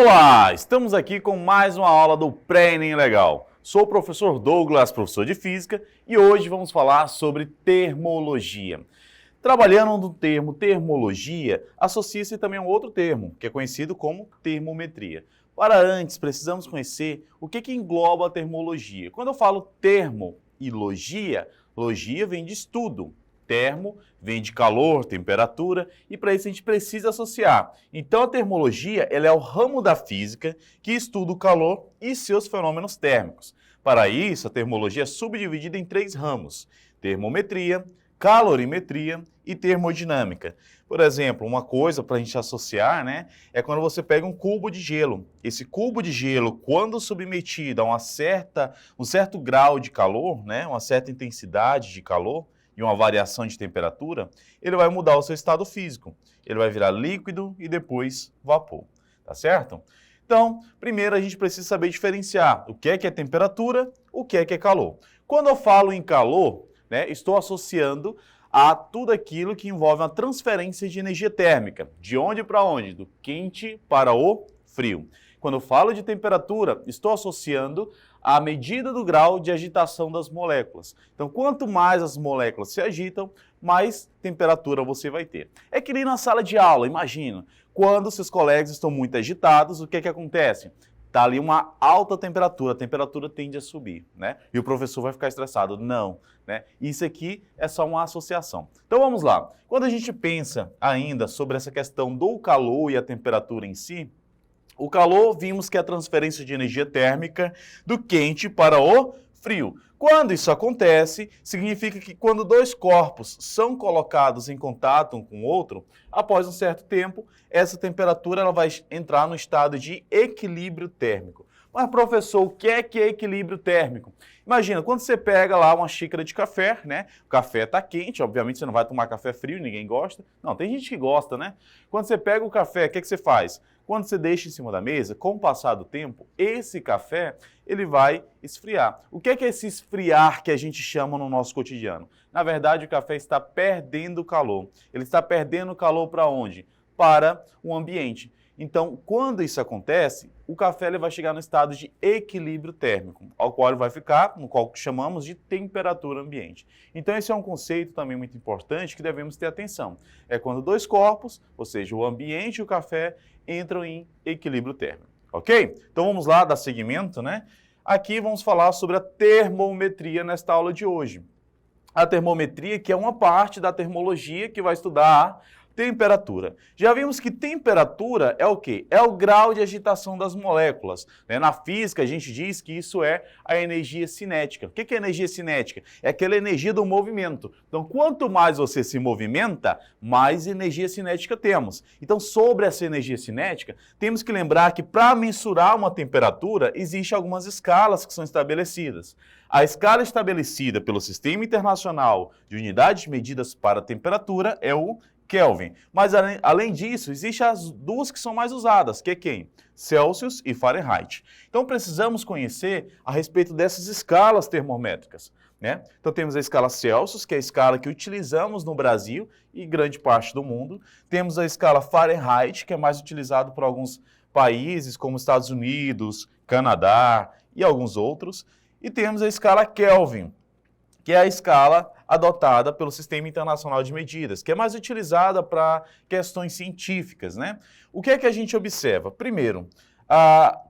Olá, estamos aqui com mais uma aula do Pré-ENEM Legal. Sou o professor Douglas, professor de Física, e hoje vamos falar sobre termologia. Trabalhando no termo termologia, associa-se também a um outro termo, que é conhecido como termometria. Para antes, precisamos conhecer o que engloba a termologia. Quando eu falo termo e logia, logia vem de estudo. Termo vem de calor, temperatura, e para isso a gente precisa associar. Então a termologia ela é o ramo da física que estuda o calor e seus fenômenos térmicos. Para isso, a termologia é subdividida em 3 ramos: termometria, calorimetria e termodinâmica. Por exemplo, uma coisa para a gente associar, é quando você pega um cubo de gelo. Esse cubo de gelo, quando submetido a um certo grau de calor, uma certa intensidade de calor, e uma variação de temperatura, ele vai mudar o seu estado físico. Ele vai virar líquido e depois vapor, tá certo? Então, primeiro a gente precisa saber diferenciar o que é temperatura, o que é calor. Quando eu falo em calor, estou associando a tudo aquilo que envolve uma transferência de energia térmica. De onde para onde? Do quente para o frio. Quando eu falo de temperatura, estou associando a medida do grau de agitação das moléculas. Então, quanto mais as moléculas se agitam, mais temperatura você vai ter. É que nem na sala de aula, imagina, quando seus colegas estão muito agitados, o que acontece? Está ali uma alta temperatura, a temperatura tende a subir, E o professor vai ficar estressado. Não, Isso aqui é só uma associação. Então vamos lá. Quando a gente pensa ainda sobre essa questão do calor e a temperatura em si, o calor, vimos que é a transferência de energia térmica do quente para o frio. Quando isso acontece, significa que quando dois corpos são colocados em contato um com o outro, após um certo tempo, essa temperatura ela vai entrar no estado de equilíbrio térmico. Mas, professor, o que é equilíbrio térmico? Imagina, quando você pega lá uma xícara de café, O café está quente, obviamente você não vai tomar café frio, ninguém gosta. Não, tem gente que gosta, Quando você pega o café, o que você faz? Quando você deixa em cima da mesa, com o passar do tempo, esse café, ele vai esfriar. O que é esse esfriar que a gente chama no nosso cotidiano? Na verdade, o café está perdendo calor. Ele está perdendo calor para onde? Para o ambiente. Então, quando isso acontece, o café ele vai chegar no estado de equilíbrio térmico, ao qual ele vai ficar, no qual chamamos de temperatura ambiente. Então, esse é um conceito também muito importante que devemos ter atenção. É quando dois corpos, ou seja, o ambiente e o café, entram em equilíbrio térmico, ok? Então, vamos lá dar seguimento, Aqui vamos falar sobre a termometria nesta aula de hoje. A termometria, que é uma parte da termologia que vai estudar temperatura. Já vimos que temperatura é o quê? É o grau de agitação das moléculas. Na física, a gente diz que isso é a energia cinética. O que é energia cinética? É aquela energia do movimento. Então, quanto mais você se movimenta, mais energia cinética temos. Então, sobre essa energia cinética, temos que lembrar que para mensurar uma temperatura, existem algumas escalas que são estabelecidas. A escala estabelecida pelo Sistema Internacional de Unidades Medidas para a Temperatura é o Kelvin. Mas, além disso, existem as duas que são mais usadas, que é quem? Celsius e Fahrenheit. Então, precisamos conhecer a respeito dessas escalas termométricas, Então, temos a escala Celsius, que é a escala que utilizamos no Brasil e grande parte do mundo. Temos a escala Fahrenheit, que é mais utilizado por alguns países, como Estados Unidos, Canadá e alguns outros. E temos a escala Kelvin, que é a escala adotada pelo Sistema Internacional de Medidas, que é mais utilizada para questões científicas, O que é que a gente observa? Primeiro,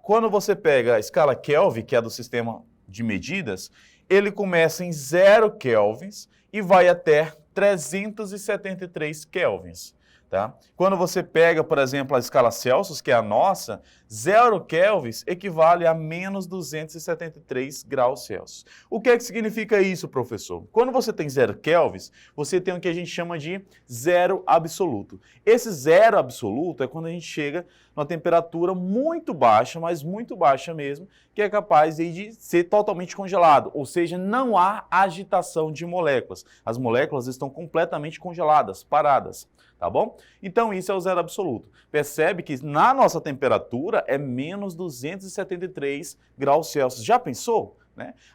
quando você pega a escala Kelvin, que é do Sistema de Medidas, ele começa em 0 kelvins e vai até 373 kelvins. Tá? Quando você pega, por exemplo, a escala Celsius, que é a nossa, 0 kelvins equivale a menos 273 graus Celsius. O que é que significa isso, professor? Quando você tem 0 kelvins, você tem o que a gente chama de zero absoluto. Esse zero absoluto é quando a gente chega numa temperatura muito baixa, mas muito baixa mesmo, que é capaz de ser totalmente congelado, ou seja, não há agitação de moléculas. As moléculas estão completamente congeladas, paradas. Tá bom? Então, isso é o zero absoluto. Percebe que na nossa temperatura é menos 273 graus Celsius. Já pensou?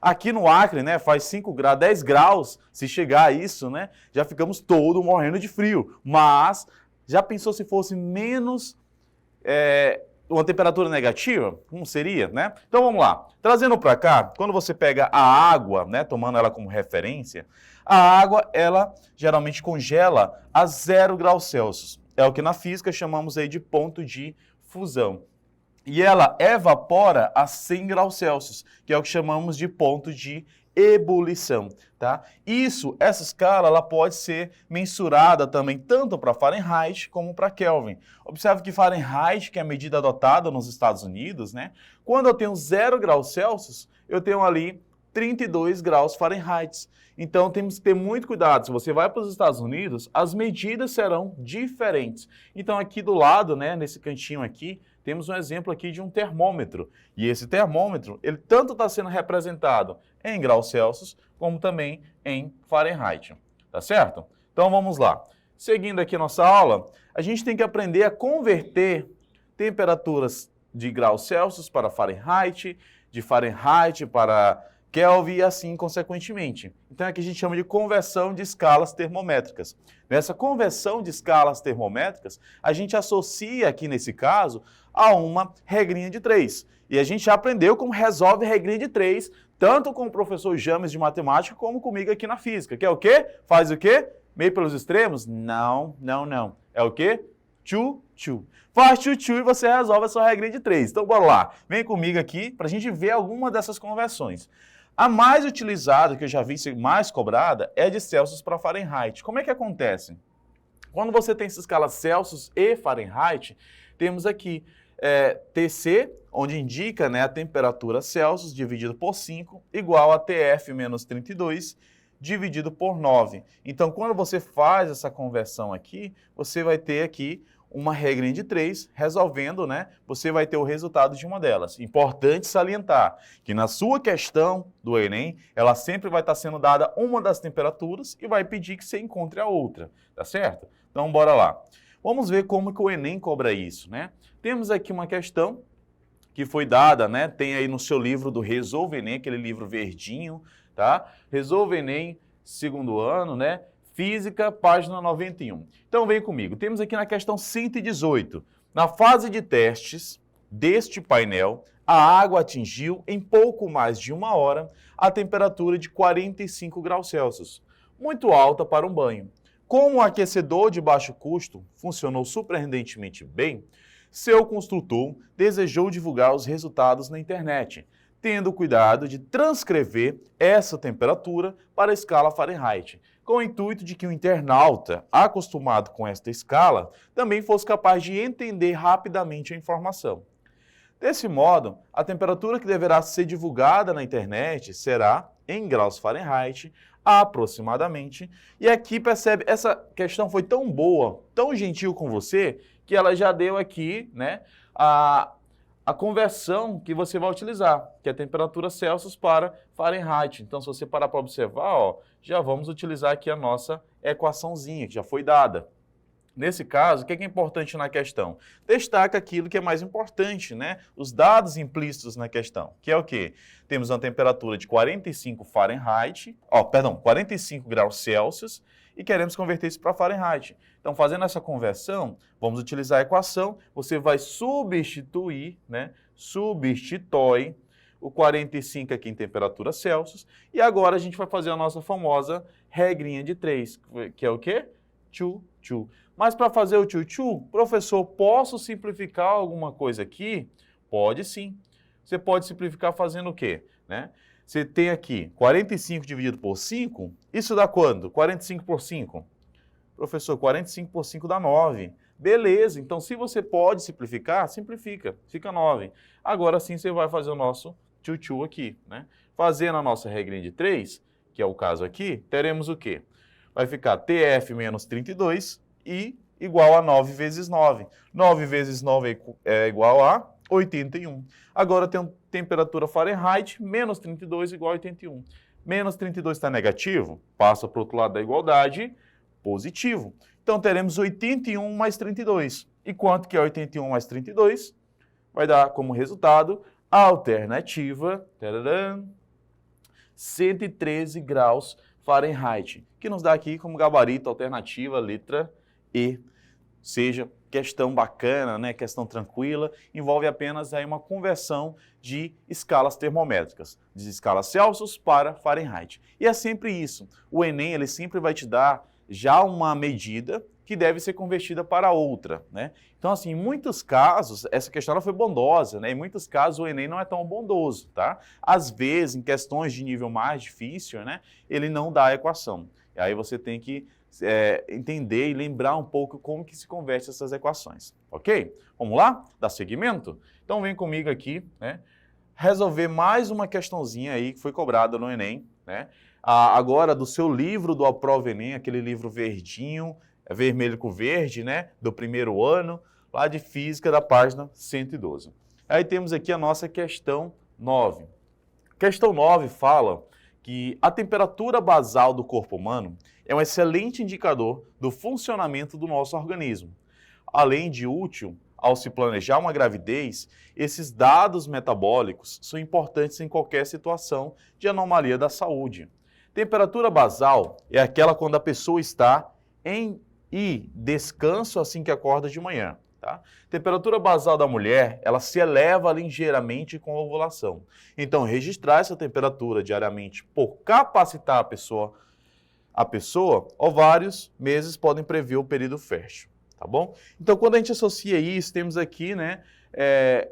Aqui no Acre, faz 5 graus, 10 graus, se chegar a isso, já ficamos todos morrendo de frio. Mas, já pensou se fosse menos uma temperatura negativa? Como seria, né? Então vamos lá. Trazendo para cá, quando você pega a água, né, tomando ela como referência, a água, ela geralmente congela a 0 graus Celsius. É o que na física chamamos aí de ponto de fusão. E ela evapora a 100 graus Celsius, que é o que chamamos de ponto de ebulição, tá? Essa escala, ela pode ser mensurada também tanto para Fahrenheit como para Kelvin. Observe que Fahrenheit, que é a medida adotada nos Estados Unidos, né? Quando eu tenho 0 graus Celsius, eu tenho ali 32 graus Fahrenheit. Então, temos que ter muito cuidado. Se você vai para os Estados Unidos, as medidas serão diferentes. Então, aqui do lado, né, nesse cantinho aqui, temos um exemplo aqui de um termômetro. E esse termômetro, ele tanto está sendo representado em graus Celsius, como também em Fahrenheit. Tá certo? Então, vamos lá. Seguindo aqui nossa aula, a gente tem que aprender a converter temperaturas de graus Celsius para Fahrenheit, de Fahrenheit para Kelvin e assim consequentemente. Então, aqui a gente chama de conversão de escalas termométricas. Nessa conversão de escalas termométricas, a gente associa aqui nesse caso a uma regrinha de 3. E a gente já aprendeu como resolve a regrinha de 3, tanto com o professor James de matemática, como comigo aqui na física. Que é o quê? Faz o quê? Meio pelos extremos? Não, não, não. É o quê? Tchu-tchu. Faz tchu-tchu e você resolve a sua regrinha de 3. Então, bora lá. Vem comigo aqui para a gente ver alguma dessas conversões. A mais utilizada, que eu já vi ser mais cobrada, é de Celsius para Fahrenheit. Como é que acontece? Quando você tem essa escala Celsius e Fahrenheit, temos aqui TC, onde indica, né, a temperatura Celsius dividido por 5, igual a TF menos 32, dividido por 9. Então, quando você faz essa conversão aqui, você vai ter aqui uma regrinha de 3, resolvendo, né, você vai ter o resultado de uma delas. Importante salientar que na sua questão do Enem, ela sempre vai estar sendo dada uma das temperaturas e vai pedir que você encontre a outra, tá certo? Então, bora lá. Vamos ver como que o Enem cobra isso, né? Temos aqui uma questão que foi dada, né, tem aí no seu livro do Resolve Enem, aquele livro verdinho, tá? Resolve Enem, segundo ano, né? Física, página 91. Então, vem comigo. Temos aqui na questão 118. Na fase de testes deste painel, a água atingiu, em pouco mais de 1 hora, a temperatura de 45 graus Celsius, muito alta para um banho. Como o aquecedor de baixo custo funcionou surpreendentemente bem, seu construtor desejou divulgar os resultados na internet, tendo cuidado de transcrever essa temperatura para a escala Fahrenheit, com o intuito de que o internauta, acostumado com esta escala, também fosse capaz de entender rapidamente a informação. Desse modo, a temperatura que deverá ser divulgada na internet será, em graus Fahrenheit, aproximadamente. E aqui percebe, essa questão foi tão boa, tão gentil com você, que ela já deu aqui, né, a conversão que você vai utilizar, que é a temperatura Celsius para Fahrenheit. Então, se você parar para observar, ó, já vamos utilizar aqui a nossa equaçãozinha, que já foi dada. Nesse caso, o que é importante na questão? Destaca aquilo que é mais importante, né? Os dados implícitos na questão, que é o quê? Temos uma temperatura de 45 45 graus Celsius e queremos converter isso para Fahrenheit. Então, fazendo essa conversão, vamos utilizar a equação, você vai substituir, né? Substitui o 45 aqui em temperatura Celsius e agora a gente vai fazer a nossa famosa regrinha de 3, que é o quê? Tchu-tchu. Mas para fazer o tchu-tchu, professor, posso simplificar alguma coisa aqui? Pode sim. Você pode simplificar fazendo o quê? Né? Você tem aqui 45 dividido por 5, isso dá quanto? 45 por 5? Professor, 45 por 5 dá 9. Beleza, então se você pode simplificar, simplifica, fica 9. Agora sim você vai fazer o nosso tchu-tchu aqui. Né? Fazendo a nossa regrinha de 3, que é o caso aqui, teremos o quê? Vai ficar TF menos 32 e igual a 9 vezes 9. 9 vezes 9 é igual a 81. Agora tem temperatura Fahrenheit, menos 32 igual a 81. Menos 32 está negativo, passa para o outro lado da igualdade, positivo. Então teremos 81 mais 32. E quanto que é 81 mais 32? Vai dar como resultado a alternativa, tararam, 113 graus Fahrenheit, que nos dá aqui como gabarito alternativa letra E, seja questão bacana, né? Questão tranquila, envolve apenas aí uma conversão de escalas termométricas, de escalas Celsius para Fahrenheit. E é sempre isso. O Enem, ele sempre vai te dar já uma medida que deve ser convertida para outra, né? Então, assim, em muitos casos, essa questão ela foi bondosa, né? Em muitos casos, o Enem não é tão bondoso, tá? Às vezes, em questões de nível mais difícil, né? Ele não dá a equação. E aí você tem que entender e lembrar um pouco como que se converte essas equações, ok? Vamos lá? Dar seguimento? Então, vem comigo aqui, né? Resolver mais uma questãozinha aí que foi cobrada no Enem, né? Agora, do seu livro do Aprova Enem, aquele livro verdinho, vermelho com verde, né, do primeiro ano, lá de Física, da página 112. Aí temos aqui a nossa questão 9. Questão 9 fala que a temperatura basal do corpo humano é um excelente indicador do funcionamento do nosso organismo. Além de útil ao se planejar uma gravidez, esses dados metabólicos são importantes em qualquer situação de anomalia da saúde. Temperatura basal é aquela quando a pessoa está em descanso assim que acorda de manhã. Tá? Temperatura basal da mulher, ela se eleva ligeiramente com a ovulação. Então, registrar essa temperatura diariamente por capacitar a pessoa, ovários, meses podem prever o período fértil. Tá bom? Então, quando a gente associa isso, temos aqui, né,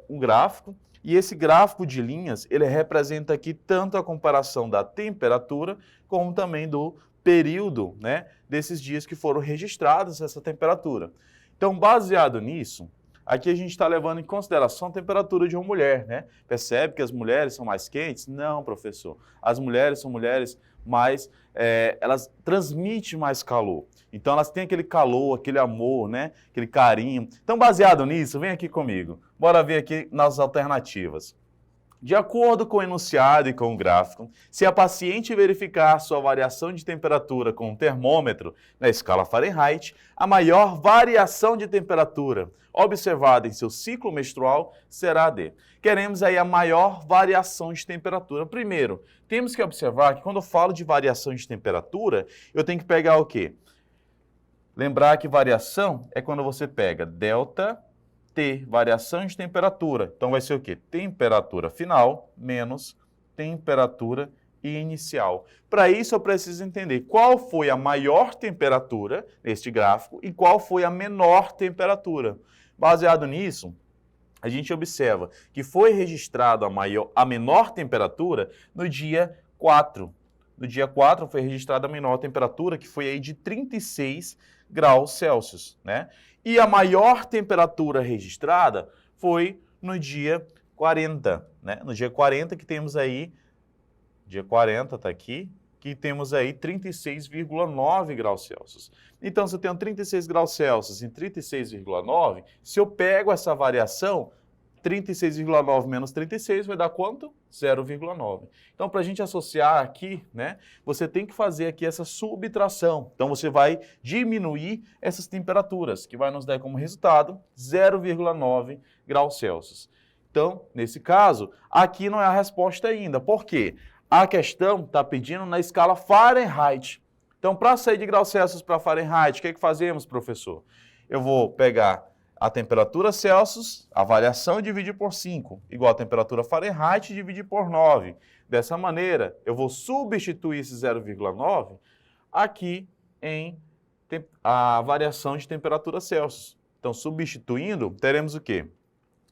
um gráfico. E esse gráfico de linhas, ele representa aqui tanto a comparação da temperatura, como também do período, né, desses dias que foram registrados essa temperatura. Então, baseado nisso, aqui a gente está levando em consideração a temperatura de uma mulher, né? Percebe que as mulheres são mais quentes? Não, professor. As mulheres são mulheres mais, elas transmitem mais calor. Então, elas têm aquele calor, aquele amor, né? Aquele carinho. Então, baseado nisso, vem aqui comigo. Bora ver aqui nas alternativas. De acordo com o enunciado e com o gráfico, se a paciente verificar sua variação de temperatura com um termômetro na escala Fahrenheit, a maior variação de temperatura observada em seu ciclo menstrual será a D. Queremos aí a maior variação de temperatura. Primeiro, temos que observar que quando eu falo de variação de temperatura, eu tenho que pegar o quê? Lembrar que variação é quando você pega delta T, variação de temperatura. Então, vai ser o quê? Temperatura final menos temperatura inicial. Para isso, eu preciso entender qual foi a maior temperatura neste gráfico e qual foi a menor temperatura. Baseado nisso, a gente observa que foi registrado a menor temperatura no dia 4. No dia 4 foi registrada a menor temperatura, que foi aí de 36 graus Celsius, né? E a maior temperatura registrada foi no dia 40, né? No dia 40 que temos aí, dia 40 está aqui, que temos aí 36,9 graus Celsius. Então, se eu tenho 36 graus Celsius em 36,9, se eu pego essa variação, 36,9 menos 36 vai dar quanto? 0,9. Então, para a gente associar aqui, né, você tem que fazer aqui essa subtração. Então, você vai diminuir essas temperaturas, que vai nos dar como resultado 0,9 graus Celsius. Então, nesse caso, aqui não é a resposta ainda. Por quê? A questão está pedindo na escala Fahrenheit. Então, para sair de graus Celsius para Fahrenheit, o que é que fazemos, professor? Eu vou pegar a temperatura Celsius, a variação dividir por 5, igual a temperatura Fahrenheit dividir por 9. Dessa maneira, eu vou substituir esse 0,9 aqui em a variação de temperatura Celsius. Então, substituindo, teremos o quê?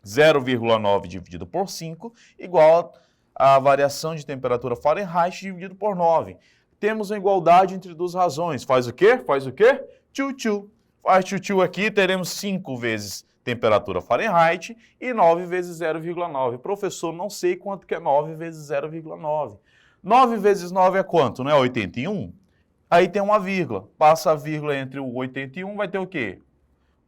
0,9 dividido por 5 igual a variação de temperatura Fahrenheit dividido por 9. Temos a igualdade entre duas razões. Faz o quê? Faz o quê? Tchu-tchu. Faz tchu-tchu aqui, teremos 5 vezes temperatura Fahrenheit e 9 vezes 0,9. Professor, não sei quanto que é 9 vezes 0,9. 9 vezes 9 é quanto? Não é 81? Aí tem uma vírgula. Passa a vírgula entre o 81, vai ter o quê?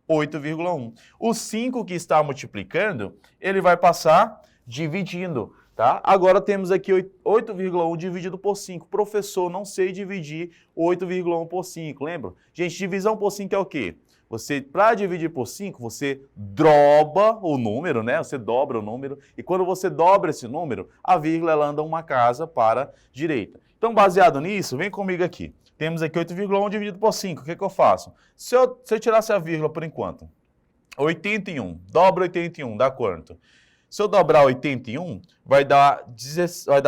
8,1. O 5 que está multiplicando, ele vai passar dividindo. Tá? Agora temos aqui 8,1 dividido por 5. Professor, não sei dividir 8,1 por 5, lembra? Gente, divisão por 5 é o quê? Para dividir por 5, você dobra o número, né? Você dobra o número, e quando você dobra esse número, a vírgula ela anda uma casa para a direita. Então, baseado nisso, vem comigo aqui. Temos aqui 8,1 dividido por 5. O que eu faço? Se eu tirasse a vírgula por enquanto, 81. Dobra 81, dá quanto? Se eu dobrar 81, vai dar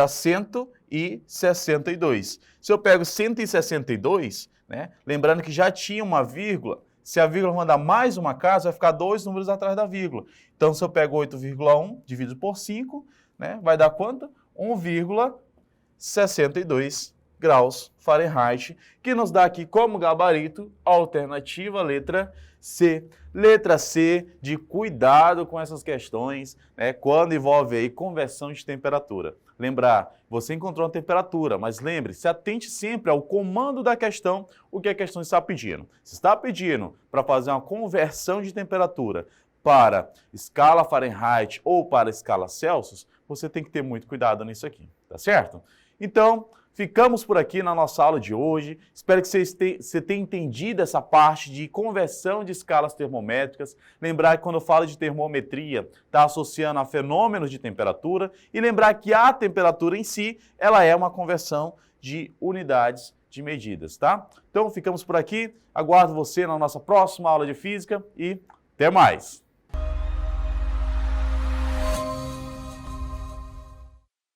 162. Se eu pego 162, né, lembrando que já tinha uma vírgula, se a vírgula mandar mais uma casa, vai ficar dois números atrás da vírgula. Então, se eu pego 8,1 dividido por 5, né, vai dar quanto? 1,62 graus Fahrenheit, que nos dá aqui como gabarito a alternativa letra C. Letra C, de cuidado com essas questões, né, quando envolve aí conversão de temperatura. Lembrar, você encontrou a temperatura, mas lembre, se atente sempre ao comando da questão, o que a questão está pedindo. Se está pedindo para fazer uma conversão de temperatura para escala Fahrenheit ou para escala Celsius, você tem que ter muito cuidado nisso aqui, tá certo? Então, ficamos por aqui na nossa aula de hoje. Espero que você tenha entendido essa parte de conversão de escalas termométricas. Lembrar que quando eu falo de termometria, está associando a fenômenos de temperatura. E lembrar que a temperatura em si, ela é uma conversão de unidades de medidas, tá? Então, ficamos por aqui. Aguardo você na nossa próxima aula de física e até mais!